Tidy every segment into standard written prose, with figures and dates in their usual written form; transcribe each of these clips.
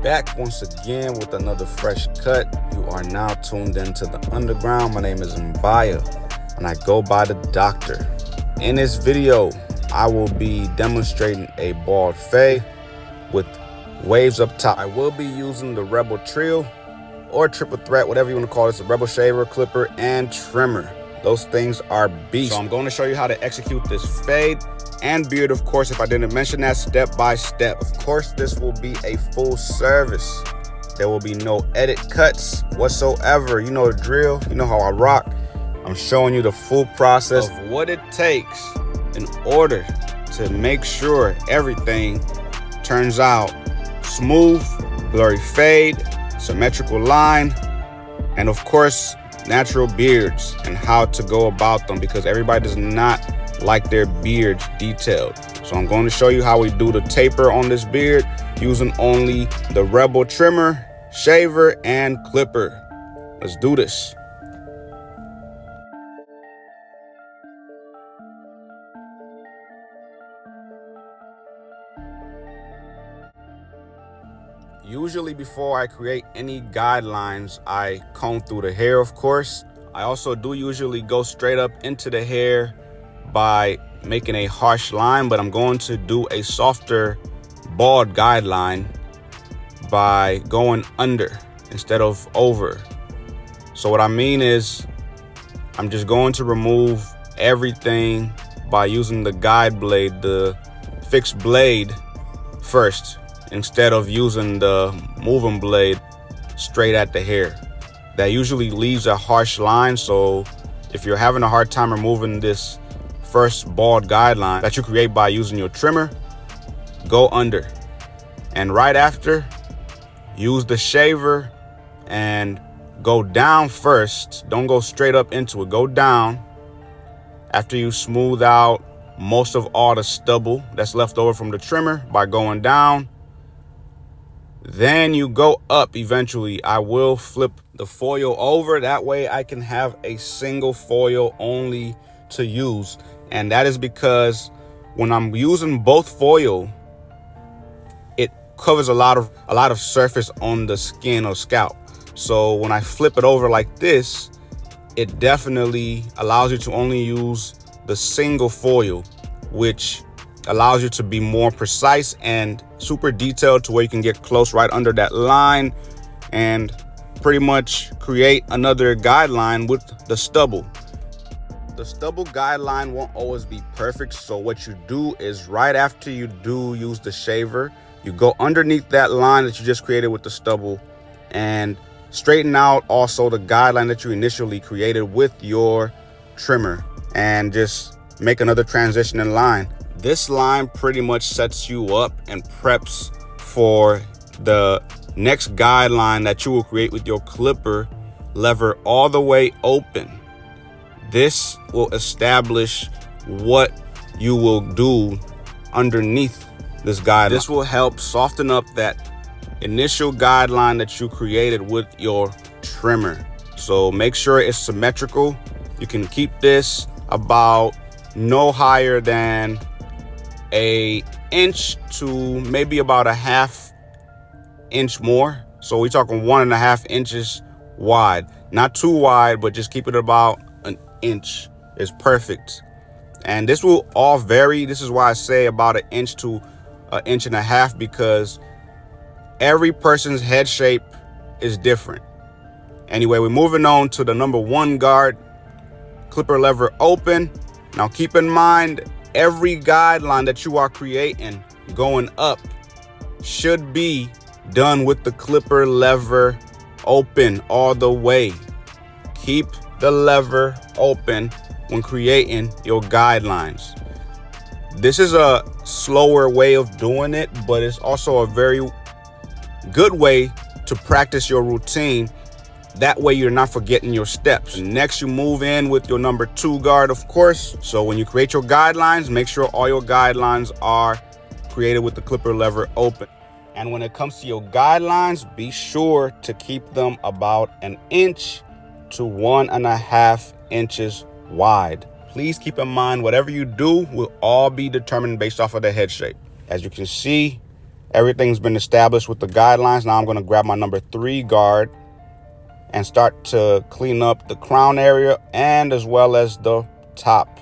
back once again with another fresh cut. You are now tuned into the underground. My name is Mbaya and I go by the Doctor. In this video, I will be demonstrating a bald fade with waves up top. I will be using the Rebel Trio or Triple Threat, whatever you want to call it. It's a Rebel shaver, clipper, and trimmer. Those things are beasts. So I'm going to show you how to execute this fade and beard, of course, if I didn't mention that, step by step. Of course, this will be a full service. There will be no edit cuts whatsoever. You know the drill. You know how I rock. I'm showing you the full process of what it takes in order to make sure everything turns out smooth, blurry fade, symmetrical line, and of course, natural beards and how to go about them, because everybody does not like their beards detailed. So I'm going to show you how we do the taper on this beard using only the Rebel trimmer, shaver, and clipper. Let's do this. Usually before I create any guidelines, I comb through the hair, of course. I also do usually go straight up into the hair by making a harsh line, but I'm going to do a softer bald guideline by going under instead of over. So what I mean is I'm just going to remove everything by using the guide blade, the fixed blade first, instead of using the moving blade straight at the hair. That usually leaves a harsh line, so if you're having a hard time removing this first bald guideline that you create by using your trimmer, go under. And right after, use the shaver and go down first. Don't go straight up into it, go down after you smooth out most of all the stubble that's left over from the trimmer by going down. Then you go up eventually. I will flip the foil over. That way I can have a single foil only to use. And that is because when I'm using both foil, it covers a lot of surface on the skin or scalp. So when I flip it over like this, it definitely allows you to only use the single foil, which allows you to be more precise and super detailed to where you can get close right under that line and pretty much create another guideline with the stubble. The stubble guideline won't always be perfect, so what you do is right after you do use the shaver, you go underneath that line that you just created with the stubble and straighten out also the guideline that you initially created with your trimmer and just make another transitioning line. This line pretty much sets you up and preps for the next guideline that you will create with your clipper lever all the way open. This will establish what you will do underneath this guideline. This will help soften up that initial guideline that you created with your trimmer. So make sure it's symmetrical. You can keep this about no higher than an inch to maybe about a ½ inch more. So we're talking 1.5 inches wide, not too wide, but just keep it about an inch is perfect. And this will all vary. This is why I say about 1 inch to 1.5 inches, because every person's head shape is different. Anyway, we're moving on to the number 1 guard, clipper lever open. Now keep in mind, every guideline that you are creating going up should be done with the clipper lever open all the way. Keep the lever open when creating your guidelines. This is a slower way of doing it, but it's also a very good way to practice your routine. That way you're not forgetting your steps. Next, you move in with your number 2 guard, of course. So when you create your guidelines, make sure all your guidelines are created with the clipper lever open. And when it comes to your guidelines, be sure to keep them about 1 inch to 1.5 inches wide. Please keep in mind, whatever you do will all be determined based off of the head shape. As you can see, Everything's been established with the guidelines. Now I'm going to grab my number 3 guard and start to clean up the crown area and as well as the top.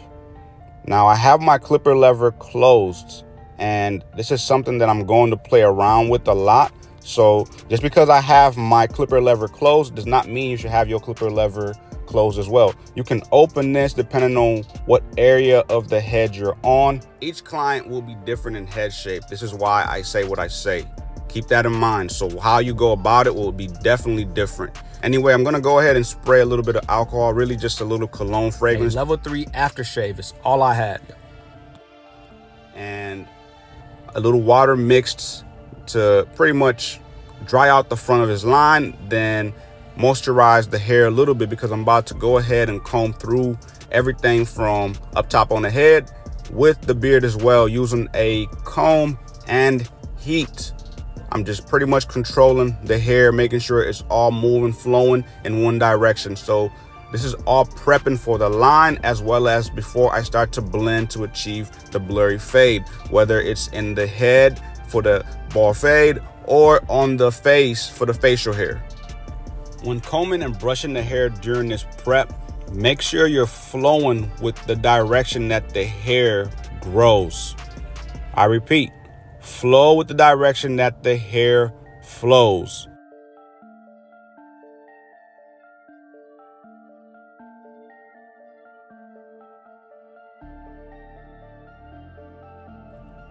Now I have my clipper lever closed, and this is something that I'm going to play around with a lot. So just because I have my clipper lever closed does not mean you should have your clipper lever closed as well. You can open this depending on what area of the head you're on. Each client will be different in head shape. This is why I say what I say. Keep that in mind. So how you go about it will be definitely different. Anyway, I'm gonna go ahead and spray a little bit of alcohol, really just a little cologne fragrance. A level 3 aftershave is all I had. And a little water mixed to pretty much dry out the front of his line, then moisturize the hair a little bit, because I'm about to go ahead and comb through everything from up top on the head with the beard as well, using a comb and heat. I'm just pretty much controlling the hair, making sure it's all moving, flowing in one direction. So this is all prepping for the line as well as before I start to blend to achieve the blurry fade, whether it's in the head for the bald fade or on the face for the facial hair. When combing and brushing the hair during this prep, make sure you're flowing with the direction that the hair grows. I repeat, flow with the direction that the hair flows.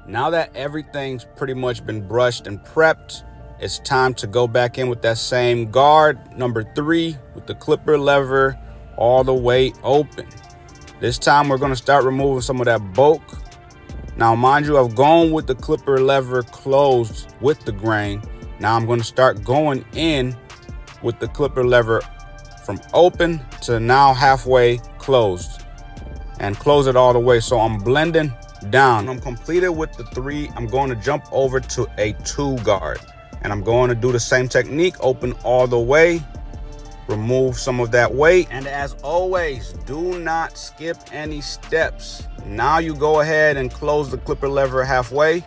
Now that everything's pretty much been brushed and prepped, it's time to go back in with that same guard, number 3, with the clipper lever all the way open. This time we're gonna start removing some of that bulk. Now, mind you, I've gone with the clipper lever closed with the grain. Now I'm gonna start going in with the clipper lever from open to now halfway closed, and close it all the way. So I'm blending down. When I'm completed with the 3, I'm going to jump over to a 2 guard, and I'm going to do the same technique, open all the way, remove some of that weight, and as always, do not skip any steps. Now you go ahead and close the clipper lever halfway.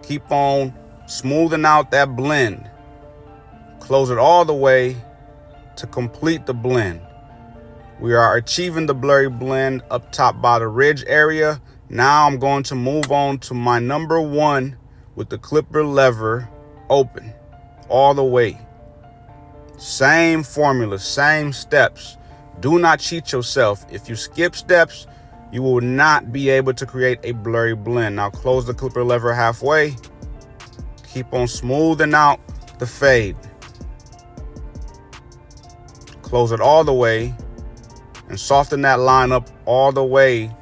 Keep on smoothing out that blend. Close it all the way to complete the blend. We are achieving the blurry blend up top by the ridge area. Now I'm going to move on to my number 1 with the clipper lever open all the way. Same formula, same steps. Do not cheat yourself. If you skip steps, you will not be able to create a blurry blend. Now close the clipper lever halfway. Keep on smoothing out the fade. Close it all the way and soften that line up all the way.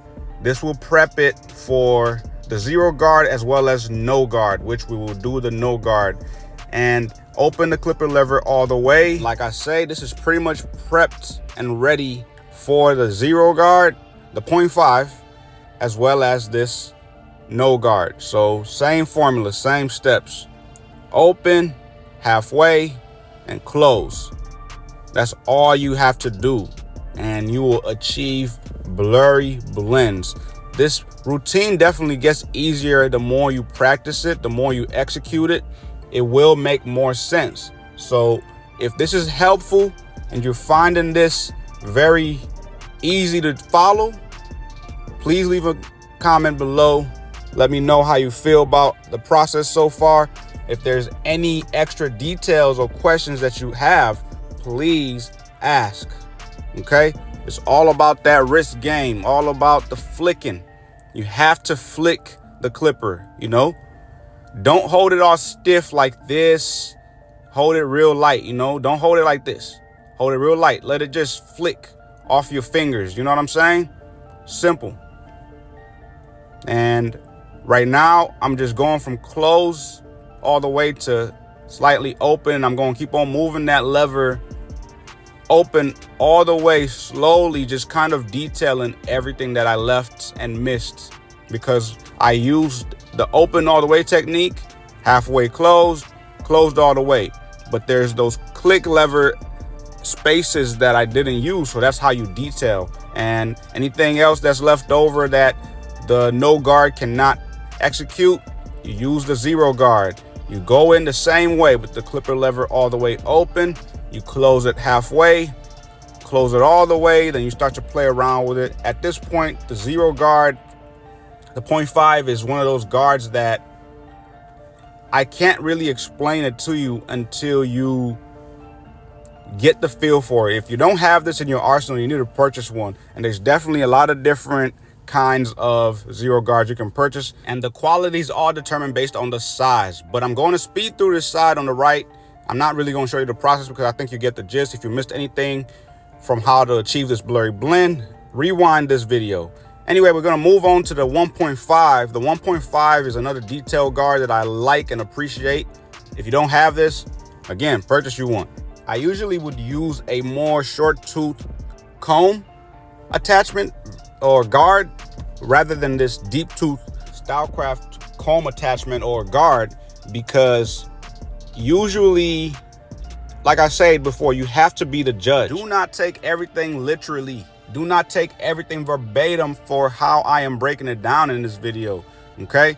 This will prep it for the 0 guard as well as no guard, which we will do the no guard. And open the clipper lever all the way. Like I say, this is pretty much prepped and ready for the 0 guard, the 0.5, as well as this no guard. So same formula, same steps. Open, halfway, and close. That's all you have to do, and you will achieve blurry blends. This routine definitely gets easier the more you practice it, the more you execute it. It will make more sense. So if this is helpful and you're finding this very easy to follow, please leave a comment below. Let me know how you feel about the process so far. If there's any extra details or questions that you have, please ask. Okay? It's all about that wrist game, all about the flicking. You have to flick the clipper, you know? Don't hold it all stiff like this. Hold it real light, you know? Don't hold it like this. Hold it real light. Let it just flick off your fingers. You know what I'm saying? Simple. And right now, I'm just going from closed all the way to slightly open. I'm going to keep on moving that lever open all the way slowly, just kind of detailing everything that I left and missed, because I used the open all the way technique, halfway closed, closed all the way. But there's those click lever spaces that I didn't use, so that's how you detail. And anything else that's left over that the no guard cannot execute, you use the zero guard. You go in the same way with the clipper lever all the way open. You close it halfway, close it all the way, then you start to play around with it. At this point, the zero guard, the 0.5 is one of those guards that I can't really explain it to you until you get the feel for it. If you don't have this in your arsenal, you need to purchase one. And there's definitely a lot of different kinds of zero guards you can purchase, and the quality is all determined based on the size. But I'm going to speed through this side on the right. I'm not really going to show you the process because I think you get the gist. If you missed anything from how to achieve this blurry blend, rewind this video. Anyway, we're going to move on to the 1.5. The 1.5 is another detail guard that I like and appreciate. If you don't have this, again, purchase you one. I usually would use a more short tooth comb attachment or guard rather than this deep tooth Stylecraft comb attachment or guard, because usually, like I said before, you have to be the judge. Do not take everything literally. Do not take everything verbatim for how I am breaking it down in this video, okay?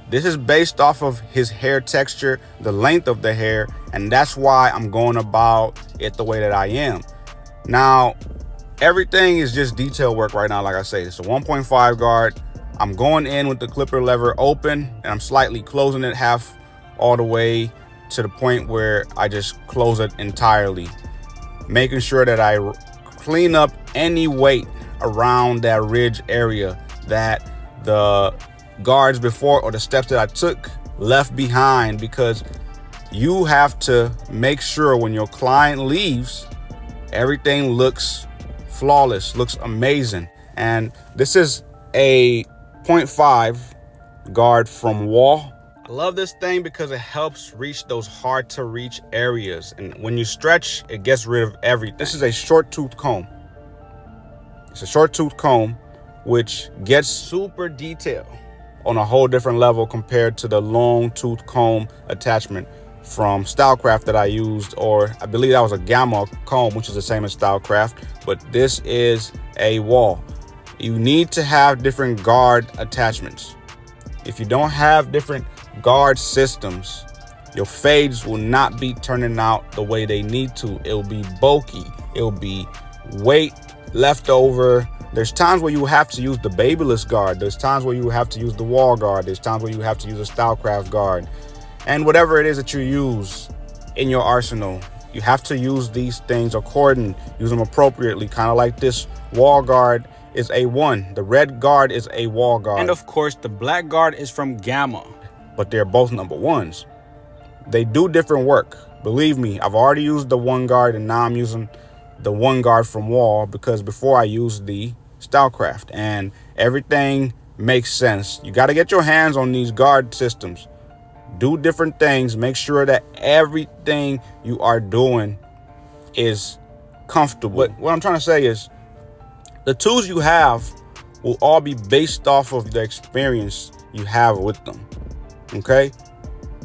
This is based off of his hair texture, the length of the hair, and that's why I'm going about it the way that I am. Now, everything is just detail work right now. Like I say, it's a 1.5 guard. I'm going in with the clipper lever open, and I'm slightly closing it half all the way to the point where I just close it entirely, making sure that I clean up any weight around that ridge area that the guards before or the steps that I took left behind, because you have to make sure when your client leaves, everything looks flawless, looks amazing. And this is a 0.5 guard from Wall. I love this thing because it helps reach those hard to reach areas, and when you stretch, it gets rid of everything. This is a short tooth comb. It's a short tooth comb which gets super detailed on a whole different level compared to the long tooth comb attachment from Stylecraft that I used, or I believe that was a Gamma comb, which is the same as Stylecraft, but this is a Wall. You need to have different guard attachments. If you don't have different guard systems, your fades will not be turning out the way they need to. It will be bulky. It will be weight left over. There's times where you have to use the babyless guard. There's times where you have to use the Wall guard. There's times where you have to use a Stylecraft guard. And whatever it is that you use in your arsenal, you have to use these things according, use them appropriately, kind of like this Wall guard is A1. The red guard is a Wall guard. And of course, the black guard is from Gamma. But they're both #1s. They do different work. Believe me, I've already used the one guard, and now I'm using the one guard from Wall, because before I used the Stylecraft, and everything makes sense. You got to get your hands on these guard systems. Do different things. Make sure that everything you are doing is comfortable. What I'm trying to say is the tools you have will all be based off of the experience you have with them. Okay?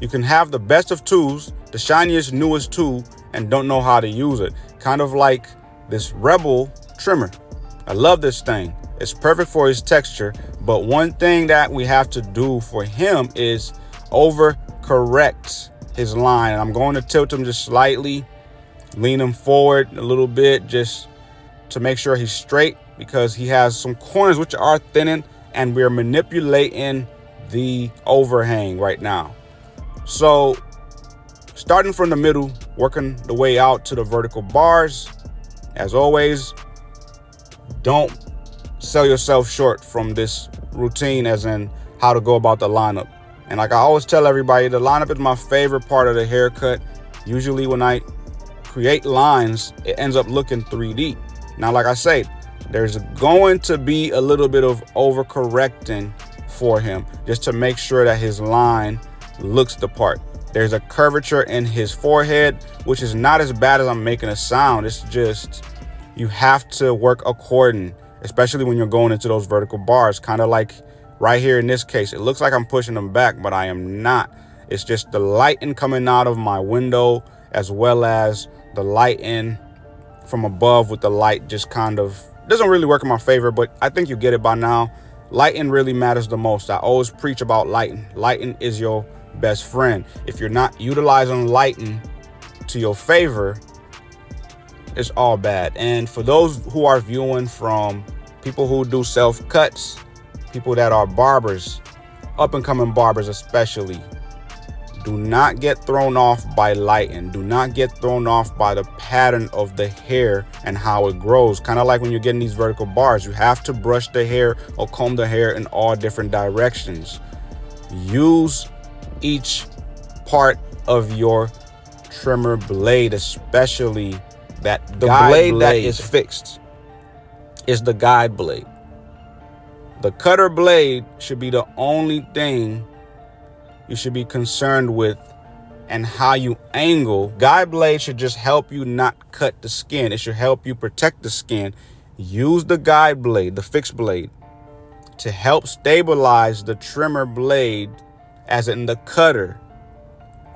You can have the best of tools, the shiniest, newest tool, and don't know how to use it. Kind of like this Rebel trimmer. I love this thing. It's perfect for his texture, but one thing that we have to do for him is overcorrect his line. And I'm going to tilt him just slightly, lean him forward a little bit just to make sure he's straight, because he has some corners which are thinning, and we're manipulating the overhang right now. So starting from the middle, working the way out to the vertical bars. As always, don't sell yourself short from this routine, as in how to go about the lineup. And like I always tell everybody, the lineup is my favorite part of the haircut. Usually when I create lines, it ends up looking 3D. Now, like I say, there's going to be a little bit of overcorrecting for him just to make sure that his line looks the part. There's a curvature in his forehead, which is not as bad as I'm making it sound. It's just you have to work according, especially when you're going into those vertical bars. Kind of like right here in this case, it looks like I'm pushing them back, but I am not. It's just the lighting coming out of my window, as well as the lighting from above with the light just kind of doesn't really work in my favor, but I think you get it by now. lighting really matters the most. I always preach about lighting. Lighting is your best friend. If you're not utilizing lighting to your favor, it's all bad. And for those who are viewing from people who do self cuts, people that are barbers, up and coming barbers especially, do not get thrown off by lighting. Do not get thrown off by the pattern of the hair and how it grows. Kind of like when you're getting these vertical bars, you have to brush the hair or comb the hair in all different directions. Use each part of your trimmer blade, especially that the blade that is fixed is the guide blade. The cutter blade should be the only thing you should be concerned with, and how you angle. Guide blade should just help you not cut the skin. It should help you protect the skin. Use the guide blade, the fixed blade, to help stabilize the trimmer blade, as in the cutter,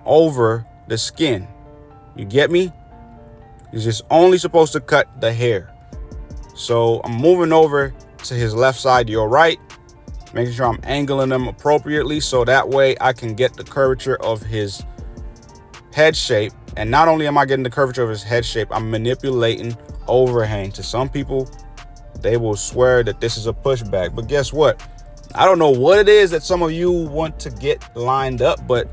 over the skin. You get me? You're just only supposed to cut the hair. So I'm moving over to his left side, your right, making sure I'm angling them appropriately so that way I can get the curvature of his head shape. And not only am I getting the curvature of his head shape, I'm manipulating overhang. To some people, they will swear that this is a pushback, but guess what? I don't know what it is that some of you want to get lined up, but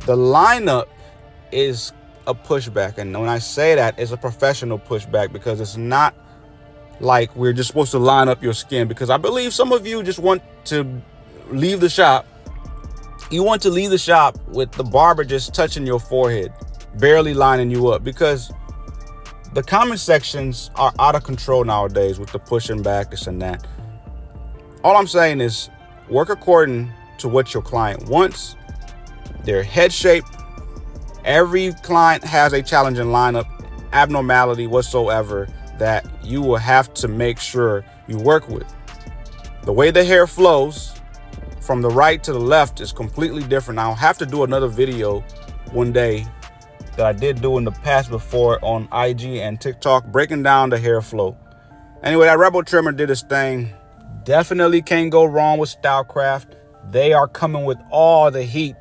the lineup is a pushback. And when I say that, it's a professional pushback, because it's not like we're just supposed to line up your skin, because I believe some of you just want to leave the shop. You want to leave the shop with the barber just touching your forehead, barely lining you up, because the comment sections are out of control nowadays with the pushing back, this and that. All I'm saying is work according to what your client wants, their head shape. Every client has a challenging lineup, abnormality whatsoever, that you will have to make sure you work with. The way the hair flows from the right to the left is completely different. I'll have to do another video one day that I did do in the past before on IG and TikTok, breaking down the hair flow. Anyway, that Rebel trimmer did its thing. Definitely can't go wrong with Stylecraft. They are coming with all the heat,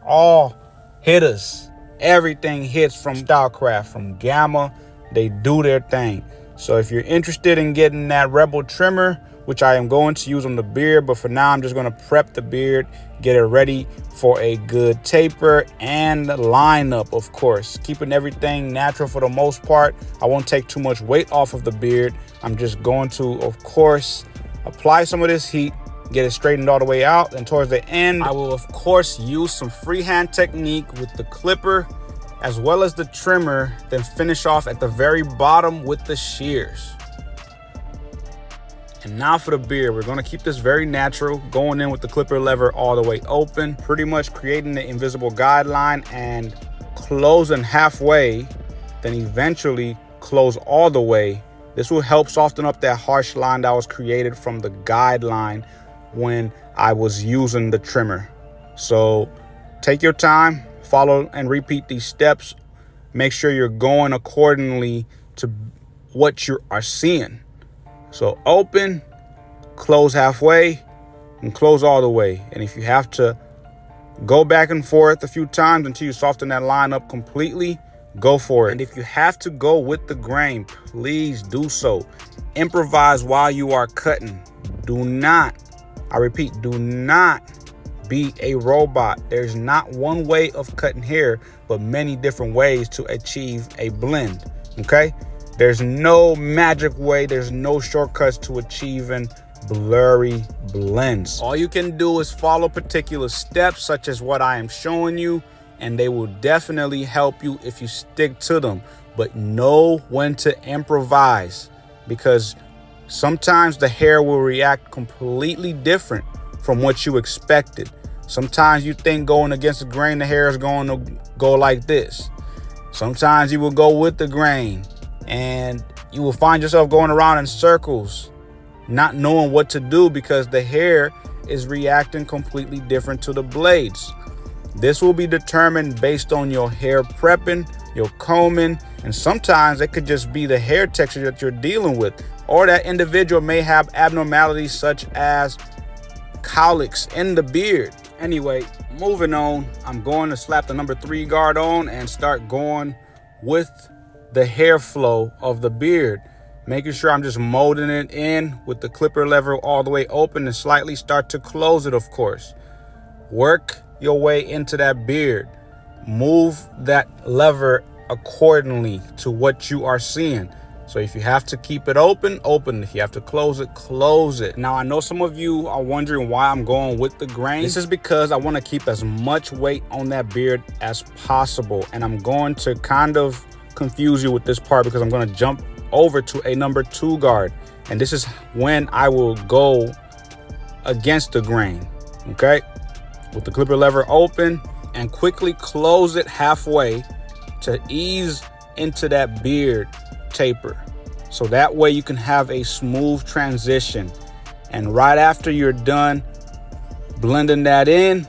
all hitters. Everything hits from Stylecraft, from Gamma. They do their thing. So if you're interested in getting that Rebel trimmer, which I am going to use on the beard, but for now I'm just going to prep the beard, get it ready for a good taper and lineup, of course. Keeping everything natural for the most part. I won't take too much weight off of the beard. I'm just going to, of course, apply some of this heat, get it straightened all the way out, and towards the end, I will, of course, use some freehand technique with the clipper as well as the trimmer, then finish off at the very bottom with the shears. And now for the beard, we're gonna keep this very natural, going in with the clipper lever all the way open, pretty much creating the invisible guideline and closing halfway, then eventually close all the way. This will help soften up that harsh line that was created from the guideline when I was using the trimmer. So take your time, follow and repeat these steps. Make sure you're going accordingly to what you are seeing. So open, close halfway, and close all the way. And if you have to go back and forth a few times until you soften that line up completely, go for it. And if you have to go with the grain, please do so. Improvise while you are cutting. Do not, I repeat, do not be a robot. There's not one way of cutting hair, but many different ways to achieve a blend, okay? There's no magic way. There's no shortcuts to achieving blurry blends. All you can do is follow particular steps, such as what I am showing you, and they will definitely help you if you stick to them. But know when to improvise, because sometimes the hair will react completely different from what you expected. Sometimes you think going against the grain, the hair is going to go like this. Sometimes you will go with the grain and you will find yourself going around in circles, not knowing what to do because the hair is reacting completely different to the blades. This will be determined based on your hair prepping, your combing, and sometimes it could just be the hair texture that you're dealing with, or that individual may have abnormalities such as cowlicks in the beard. Anyway, moving on, I'm going to slap the number 3 guard on and start going with the hair flow of the beard, making sure I'm just molding it in with the clipper lever all the way open and slightly start to close it, of course. Work your way into that beard. Move that lever accordingly to what you are seeing. So if you have to keep it open, open. If you have to close it, close it. Now, I know some of you are wondering why I'm going with the grain. This is because I want to keep as much weight on that beard as possible. And I'm going to kind of confuse you with this part because I'm going to jump over to a number 2 guard. And this is when I will go against the grain, okay? With the clipper lever open and quickly close it halfway to ease into that beard taper. So that way you can have a smooth transition. And right after you're done blending that in,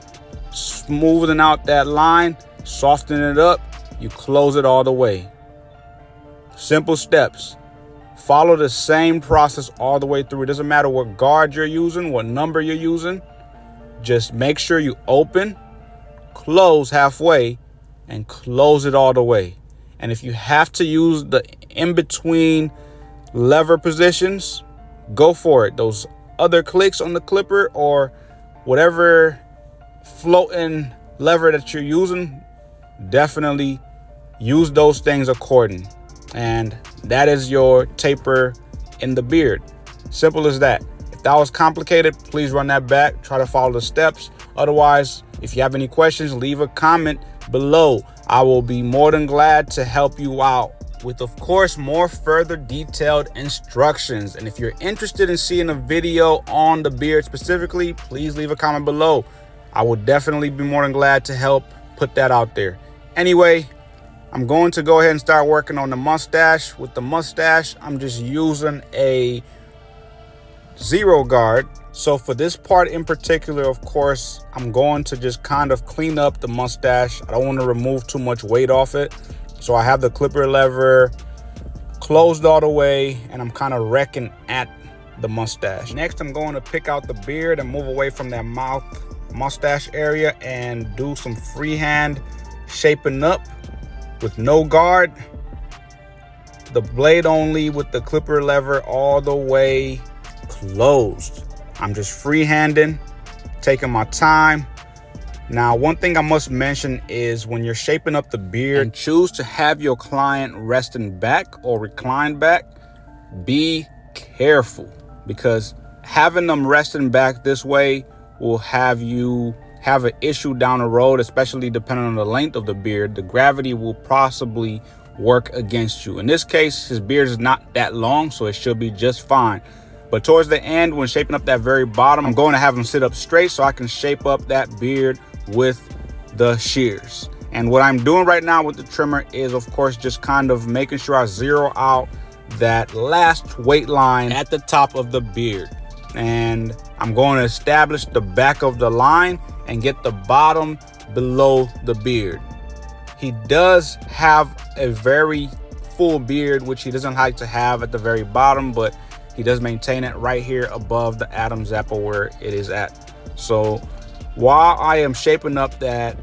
smoothing out that line, softening it up, you close it all the way. Simple steps. Follow the same process all the way through. It doesn't matter what guard you're using, what number you're using. Just make sure you open, close halfway, and close it all the way. And if you have to use the in-between lever positions, go for it. Those other clicks on the clipper or whatever floating lever that you're using, definitely use those things according. And that is your taper in the beard. Simple as that. If that was complicated, please run that back. Try to follow the steps. Otherwise, if you have any questions, leave a comment below. I will be more than glad to help you out with, of course, more further detailed instructions. And if you're interested in seeing a video on the beard specifically, please leave a comment below. I will definitely be more than glad to help put that out there. Anyway, I'm going to go ahead and start working on the mustache. With the mustache, I'm just using a 0 guard. So for this part in particular, of course, I'm going to just kind of clean up the mustache. I don't want to remove too much weight off it. So I have the clipper lever closed all the way and I'm kind of wrecking at the mustache. Next, I'm going to pick out the beard and move away from that mustache area and do some freehand shaping up with no guard. The blade only with the clipper lever all the way closed. I'm just freehanding, taking my time. Now, one thing I must mention is when you're shaping up the beard and choose to have your client resting back or reclined back, be careful, because having them resting back this way will have you have an issue down the road, especially depending on the length of the beard. The gravity will possibly work against you. In this case, his beard is not that long, so it should be just fine. But towards the end, when shaping up that very bottom, I'm going to have him sit up straight so I can shape up that beard with the shears. And what I'm doing right now with the trimmer is, of course, just kind of making sure I zero out that last weight line at the top of the beard. And I'm going to establish the back of the line and get the bottom below the beard. He does have a very full beard, which he doesn't like to have at the very bottom, but he does maintain it right here above the Adam's apple where it is at. So while I am shaping up that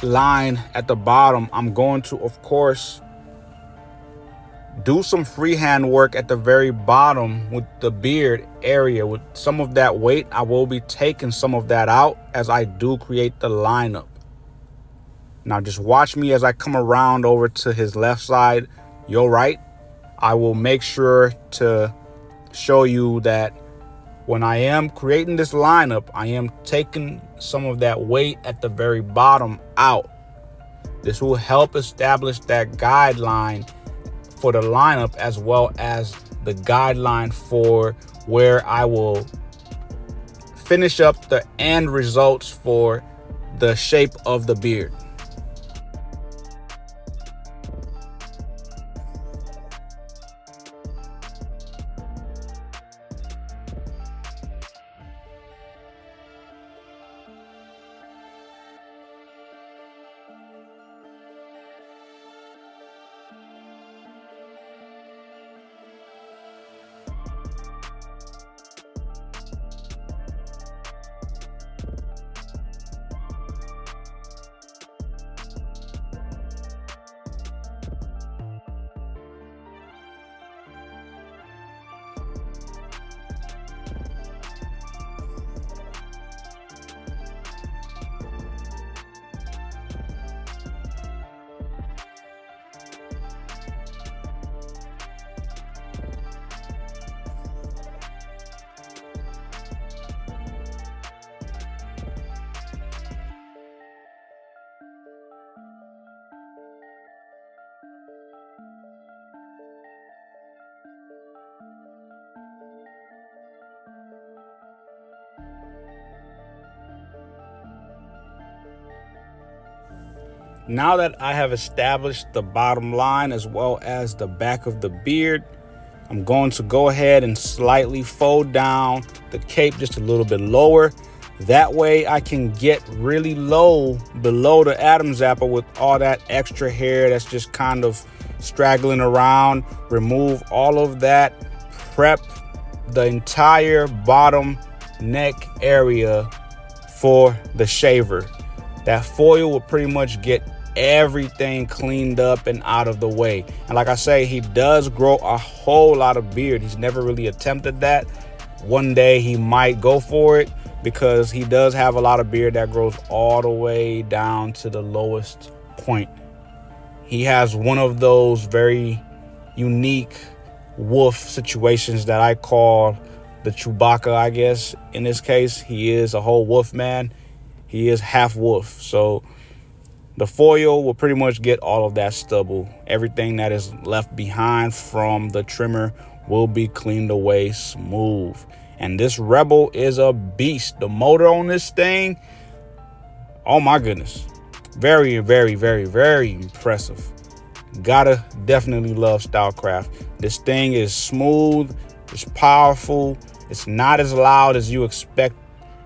line at the bottom, I'm going to, of course, do some freehand work at the very bottom with the beard area. With some of that weight, I will be taking some of that out as I do create the lineup. Now just watch me as I come around over to his left side, your right. I will make sure to show you that when I am creating this lineup, I am taking some of that weight at the very bottom out. This will help establish that guideline for the lineup, as well as the guideline for where I will finish up the end results for the shape of the beard. Now that I have established the bottom line as well as the back of the beard, I'm going to go ahead and slightly fold down the cape just a little bit lower. That way I can get really low below the Adam's apple with all that extra hair that's just kind of straggling around. Remove all of that, prep the entire bottom neck area for the shaver. That foil will pretty much get everything cleaned up and out of the way. And like I say, he does grow a whole lot of beard. He's never really attempted that. One day he might go for it because he does have a lot of beard that grows all the way down to the lowest point. He has one of those very unique wolf situations that I call the Chewbacca, I guess. In this case, he is a whole wolf man. He is half wolf. So the foil will pretty much get all of that stubble. Everything that is left behind from the trimmer will be cleaned away smooth. And this Rebel is a beast. The motor on this thing, oh my goodness. Very, very, very, very impressive. Gotta definitely love Stylecraft. This thing is smooth, it's powerful, it's not as loud as you expect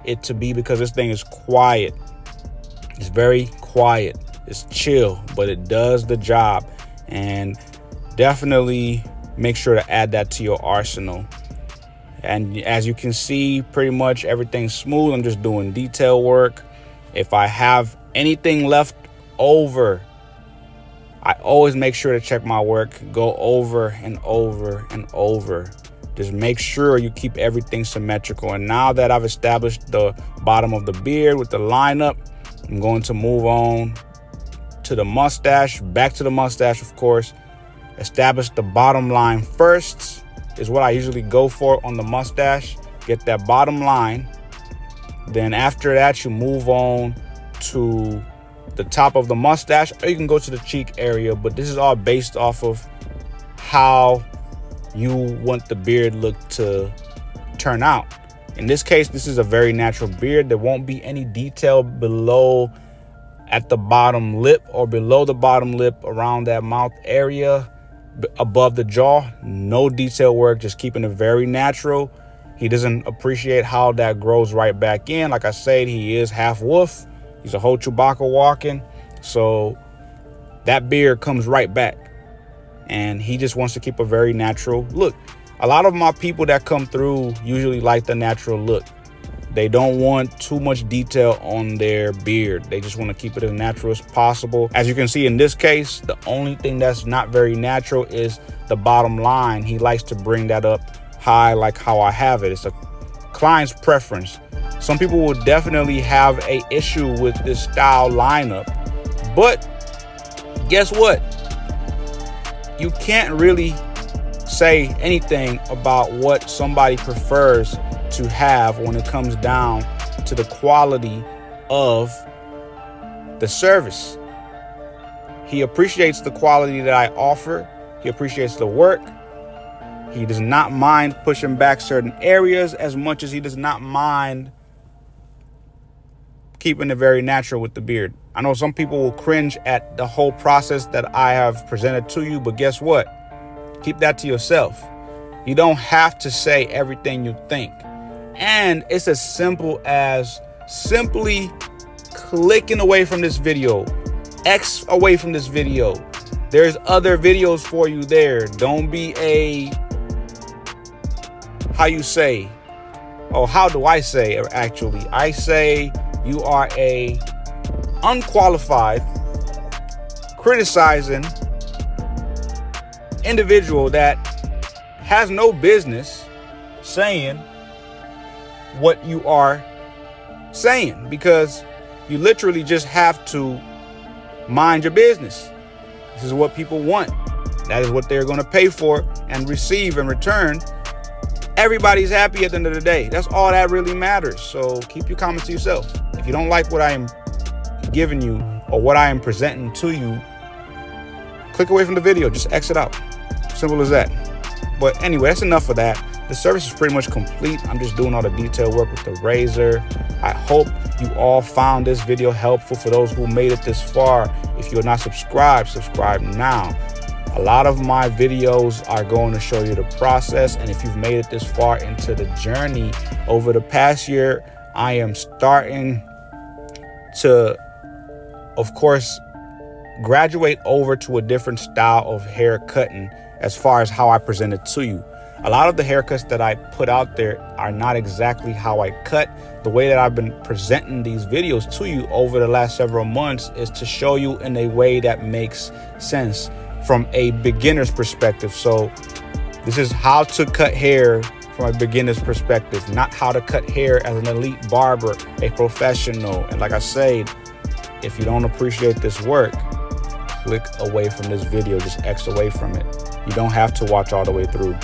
it to be because this thing is quiet. It's very quiet. It's chill, but it does the job. And definitely make sure to add that to your arsenal. And as you can see, pretty much everything's smooth. I'm just doing detail work. If I have anything left over, I always make sure to check my work, go over and over and over. Just make sure you keep everything symmetrical. And now that I've established the bottom of the beard with the lineup, I'm going to move on to the mustache, back to the mustache, of course. Establish the bottom line first is what I usually go for on the mustache. Get that bottom line. Then after that, you move on to the top of the mustache, or you can go to the cheek area, but this is all based off of how you want the beard look to turn out. In this case, this is a very natural beard. There won't be any detail below at the bottom lip or below the bottom lip around that mouth area above the jaw. No detail work, just keeping it very natural. He doesn't appreciate how that grows right back in. Like I said, he is half wolf. He's a whole Chewbacca walking. So that beard comes right back. And he just wants to keep a very natural look. A lot of my people that come through usually like the natural look. They don't want too much detail on their beard. They just want to keep it as natural as possible. As you can see in this case, the only thing that's not very natural is the bottom line. He likes to bring that up high like how I have it. It's a client's preference. Some people will definitely have an issue with this style lineup. But guess what? You can't really say anything about what somebody prefers to have when it comes down to the quality of the service. He appreciates the quality that I offer. He appreciates the work. He does not mind pushing back certain areas as much as he does not mind keeping it very natural with the beard. I know some people will cringe at the whole process that I have presented to you, but guess what? Keep that to yourself. You don't have to say everything you think. And it's as simple as simply clicking away from this video, X away from this video. There's other videos for you there. Don't be a, how do I say, actually? I say you are a unqualified, criticizing individual that has no business saying what you are saying, because you literally just have to mind your business. This is what people want. That is what they're going to pay for and receive in return. Everybody's happy at the end of the day. That's all that really matters. So keep your comments to yourself. If you don't like what I am giving you or what I am presenting to you, click away from the video. Just exit out. Simple as that. But anyway, that's enough of that. the service is pretty much complete. I'm just doing all the detail work with the razor. I hope you all found this video helpful. For those who made it this far, if you're not subscribed, subscribe now. A lot of my videos are going to show you the process, and if you've made it this far into the journey over the past year, I am starting to, of course, graduate over to a different style of hair cutting as far as how I present it to you. A lot of the haircuts that I put out there are not exactly how I cut. The way that I've been presenting these videos to you over the last several months is to show you in a way that makes sense from a beginner's perspective. So this is how to cut hair from a beginner's perspective, not how to cut hair as an elite barber, a professional. And like I said, if you don't appreciate this work, click away from this video, just X away from it. You don't have to watch all the way through.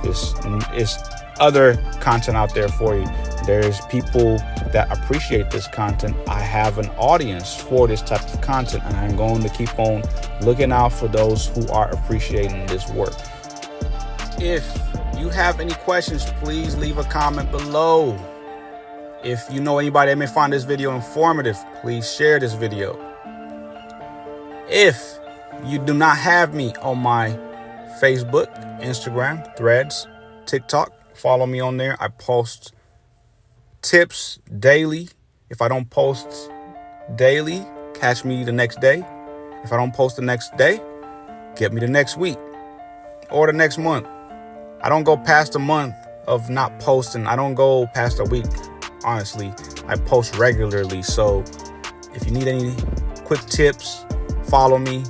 It's other content out there for you. There's people that appreciate this content. I have an audience for this type of content, and I'm going to keep on looking out for those who are appreciating this work. If you have any questions, please leave a comment below. If you know anybody that may find this video informative, please share this video. If you do not have me on my Facebook, Instagram, Threads, TikTok, follow me on there. I post tips daily. If I don't post daily, catch me the next day. If I don't post the next day, get me the next week or the next month. I don't go past a month of not posting. I don't go past a week. Honestly, I post regularly. So if you need any quick tips, follow me,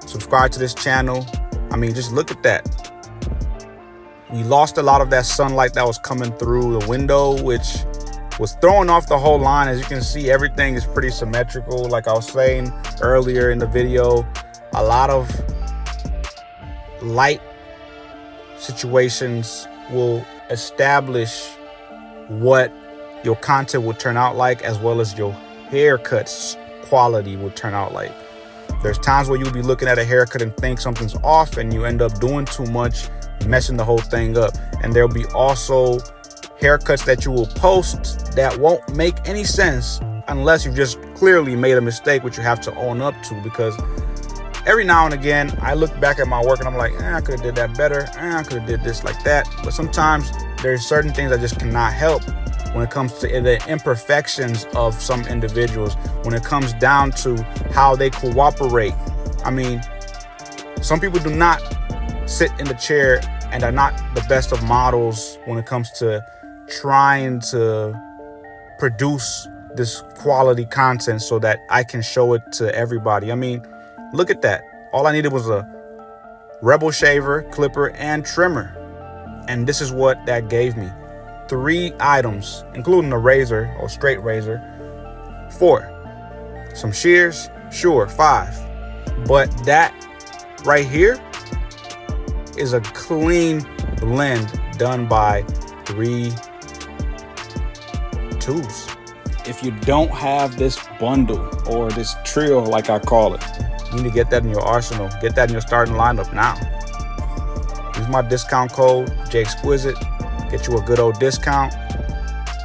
subscribe to this channel. I mean, just look at that. We lost a lot of that sunlight that was coming through the window, which was throwing off the whole line. As you can see, everything is pretty symmetrical. Like I was saying earlier in the video, a lot of light situations will establish what your content will turn out like, as well as your haircuts quality will turn out like. There's times where you'll be looking at a haircut and think something's off, and you end up doing too much, messing the whole thing up. And there'll be also haircuts that you will post that won't make any sense unless you've just clearly made a mistake, which you have to own up to. Because every now and again, I look back at my work and I'm like, I could have did that better. I could have did this like that. But sometimes there's certain things I just cannot help when it comes to the imperfections of some individuals, when it comes down to how they cooperate. I mean, some people do not sit in the chair and are not the best of models when it comes to trying to produce this quality content so that I can show it to everybody. I mean, look at that. All I needed was a Rebel shaver, clipper, and trimmer. And this is what that gave me. 3 items, including a razor or straight razor. 4. Some shears, sure, 5. But that right here is a clean blend done by 3 tools. If you don't have this bundle or this trio, like I call it, you need to get that in your arsenal. Get that in your starting lineup now. Use my discount code, J.Exquisite. Get you a good old discount.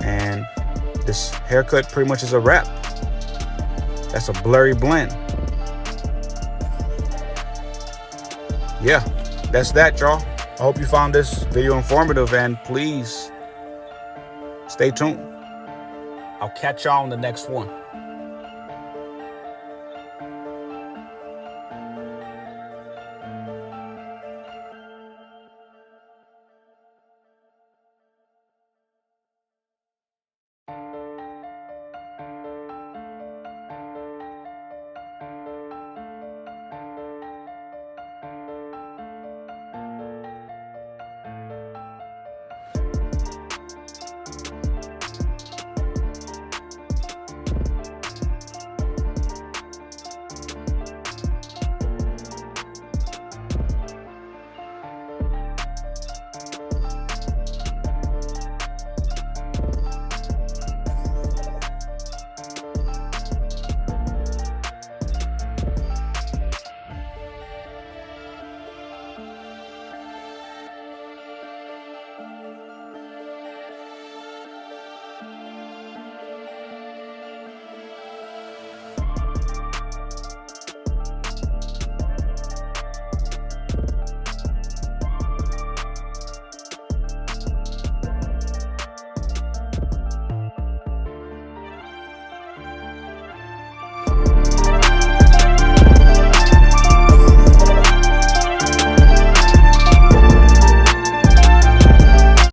And this haircut pretty much is a wrap. That's a blurry blend. Yeah, that's that, y'all. I hope you found this video informative, and please stay tuned. I'll catch y'all on the next one.